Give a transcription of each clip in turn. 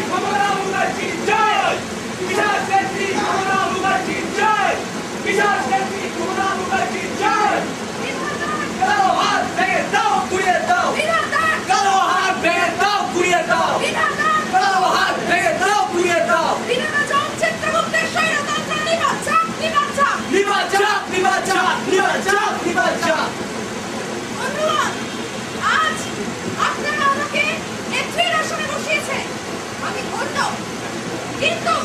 কমলা মুখার্জি জয়, বিশাল নেত্রী কমলা মুখার্জি জয়, বিশাল নেত্রী কমলা মুখার্জি জয়। কালো হাত ভেঙে দাও, ঘুরিয়ে দাও, কালো হাত ভেঙে দাও, ঘুরিয়ে দাও, কালো হাত ভেঙে দাও, ঘুরিয়ে দাও। নিভা যাক, নিভা যাক, নিভা যাক, নিভা যাক। আজ আপনারা আমাকে নেত্রীর আসনে বসিয়েছে, আমি ধন্য, কিন্তু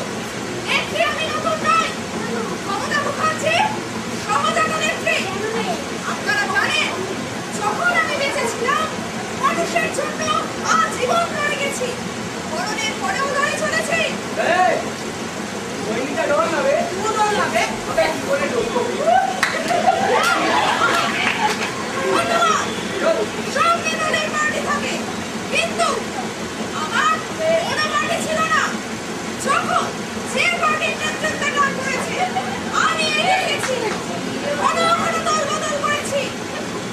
নেত্রী আমি নতুন নই। মমতা মুখার্জি সহজাত নেত্রী। আপনারা জানেন, যখন আমি বেঁচে ছিলাম মানুষের জন্য আজীবন লড়ে গেছি, মরণের পরেও লড়ে চলেছি। ওইটা ডর লাগে, ও ডর লাগে, ওটা কি করে ঢুকবো? সঙ্গে দলের পার্টি থাকে, কিন্তু আমার কোনো পার্টি ছিল না। যখন যে পার্টির নেতৃত্বে গান করেছে আমি এগিয়ে গেছি, ঘন ঘন দল বদল করেছি,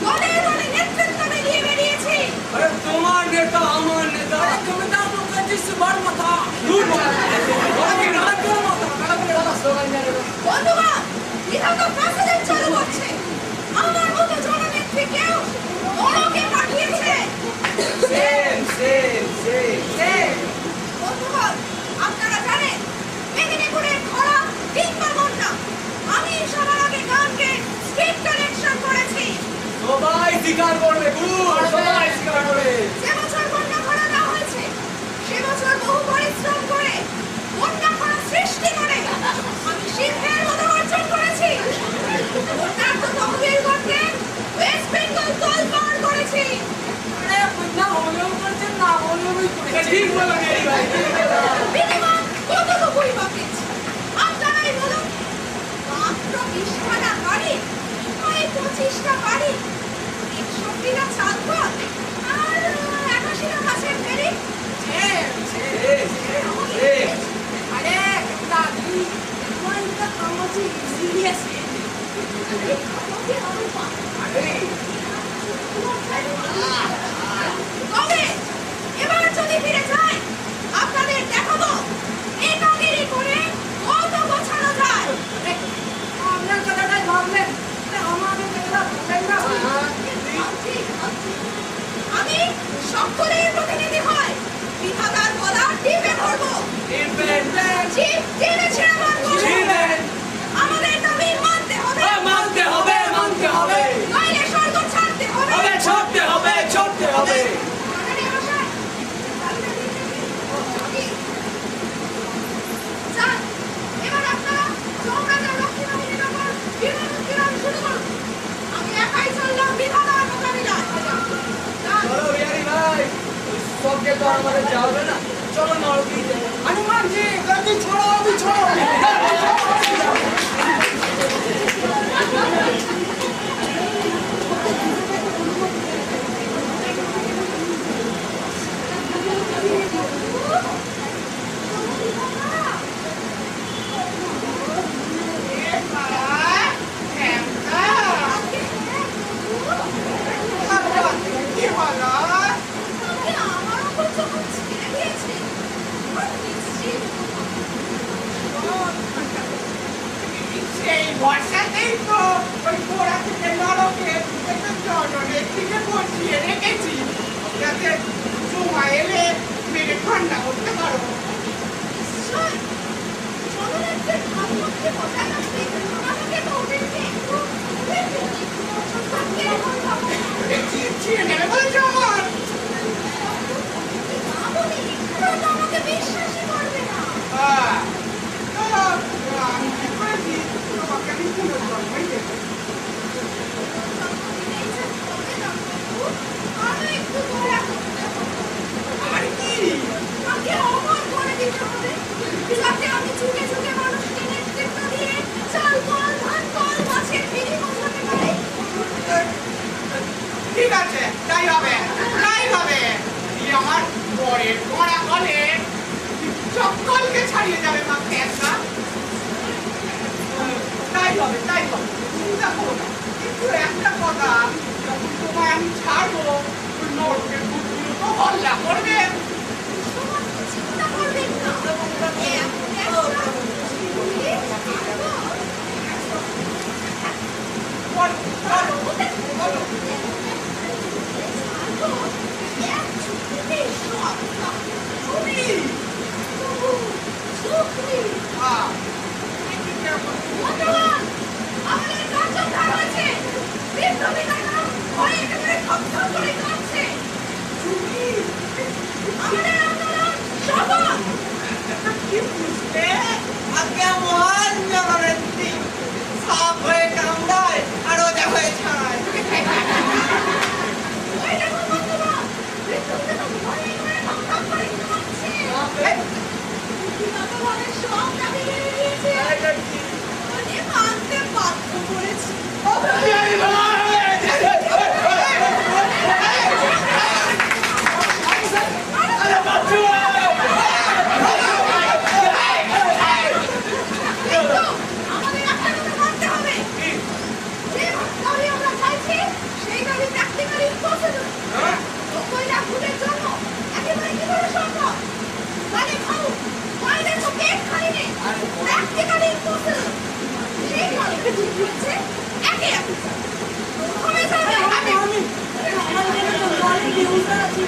দলে দলে নেতৃত্ব মিলিয়ে বেরিয়েছি। আরে তোমার নেতা আমার নেতা, তুমি তো মুখার্জি সুবার মাথা দূর বন্ধুগণ, বিধাতা প্রেসিডেন্ট চালু করছে, আমার মতো জননেত্রী কেউ নরকে পাঠিয়েছে। বন্ধুগণ, আপনারা জানেন, মেদিনীপুরের খরা কিংবা বন্যা, আমি সবার আগে গানকে স্ট্রিট কানেকশন করেছি। সবাই স্বীকার করবে, সবাই স্বীকার করবে। যে বছর বন্যা খরা না হয়েছে, সে বছর বহু পরিশ্রম করে বন্যা খরা সৃষ্টি করে আমি সিংহের মতো অর্জন করেছি। বন্যার তো তহবিল করতে ওয়েস্ট বেঙ্গল দল পার করেছি। ঠিক বলো মেরি ভাই, বিনিময় কতটুকুই বা পেয়েছি আপনারাই বলুন। মাত্র 20টা গাড়ি, 25টা বাড়ি, 61টা চাল কল, আর 81টা মাছের ফেরি। আরে দাদি, তোমারটা কামাজি সিরিয়াস তবে এবার যদি ফিরে যাই, আপনাদের দেখাবো একাগিরি করে কত গোছানো যায়। আপনার কথাটাই ভাবলেন, আমাদের কথা ভাবলেন না। আমি সকলের প্রতিনিধি হয়, বিধাতার গলা টিপে ধরবো, জিভ টেনে ছেড়ে মারবো। আমাদের দাবি মানতে হবে, মানতে হবে, মানতে হবে, নইলে স্বর্গ ছাড়তে হবে। ছড়তে হবে, ছড়তে হবে। যান, এবার আপনারা চৌরাজা লক্ষ্মীবাহিনীর ওপর বিমান শুরু করুন। আমি একাই চললাম বিধাতার মোকাবিলায়। যান। চলো বিহারি ভাই, ওই সবকে তো আর আমাদের যাবে না, চলো নরকি। হনুমান জি গতি छोड़ो, अभी छोड़ो। আমার ওপর যখন ছেড়ে দিয়েছে, আর নিশ্চিত সেই বর্ষাতেই তো ওই গোড়া থেকে নরকে একটা জননেত্রীকে বসিয়ে রেখেছি, যাতে সময় এলে মেরে ঠান্ডা করতে পারো। নিশ্চয় জননেত্রীর ভাবমূর্তি বজায় রাখতে আমাকে তো ওদেরকে একটু থাকতে হবে। ছিঁড়ে নেবে বলছো আমার? না বলি, তারা তো আমাকে বিশ্বাসই করবে না। আমি কি করেছি, তোমাকে আমি পুনর্জন্মই দেবো। আরো একটু দয়া করতে হবে। আর কি? আমাকে অমর করে দিতে হবে, যাতে আমি যুগে যুগে মানুষকে নেতৃত্ব দিয়ে চাল কল, ধান কল, মাছের ফেরি পৌঁছাতে পারি। ঠিক আছে, তাই হবে, তাই হবে। এই আমার বরের পড়া হলে সকলকে ছাড়িয়ে যাবে মাকে একটা। তাই হবে, তাই হবে, চিন্তা করো না। কিন্তু একটা কথা, যখন তোমায় আমি ছাড়বো, নরকের ভূতগুলো তো হল্লা করবে। চিন্তা করবে বলো বলো বলো আমাদের কাজ উদ্ধার হয়েছে। বিপ্লবী দাদা ভয়ে একেবারে থরথর করে কাঁপছে। আমাদের আন্দোলন সফল। কি বুঝলে আগে মহান জননেত্রী সাপ হয়ে কামড়ায় আর ওজা হয়ে ছাড়ায়। ওই দেখুন বন্ধুরা, বিপ্লবী দাদা ভয়ে একেবারে থরথর করে কাঁপছে। আমাদের সব দাবি মেনে নিয়েছে। মানে মানতে বাধ্য করেছে। আমাদের একটা কথা মানতে হবে। যে দাবি আমরা চাইছি সেই দাবি প্র্যাকটিক্যালি ইম্পসিবল। 90 লাখ ভোটের জন্য একেবারে কি করে সম্ভব? মানে খাও বাইরের তো পেট খালি নেই, প্র্যাকটিক্যালি ইম্পসিবল। সেই কারণে ঠিক হচ্ছে একে একে কমে যাবে। আমি আমাদের তো বলে নিউজ আছে।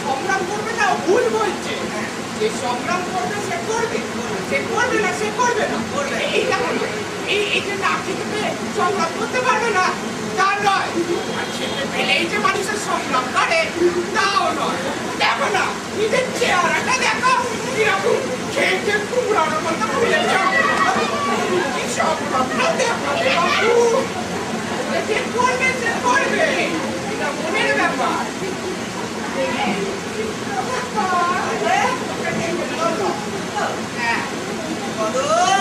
সংগ্রাম করবে না ভুল বলছে। যে সংগ্রাম করবে সে করবে। সে করবে না, সে করবে না। এই দেখো না, এই যে নাকি থেকে সংগ্রাম করতে পারবে না তা নয়, আর ছেলে পেলেই যে মানুষের সংগ্রাম করে তাও নয়। দেখো না, নিজের চেহারাটা দেখো কিরকম খেলছে কুমড়ানোর মতো ফুলে যাবে। কি সংগ্রামটা দেখো বাবু, সে করবে, সে করবে, এটা মনের ব্যাপার। কদম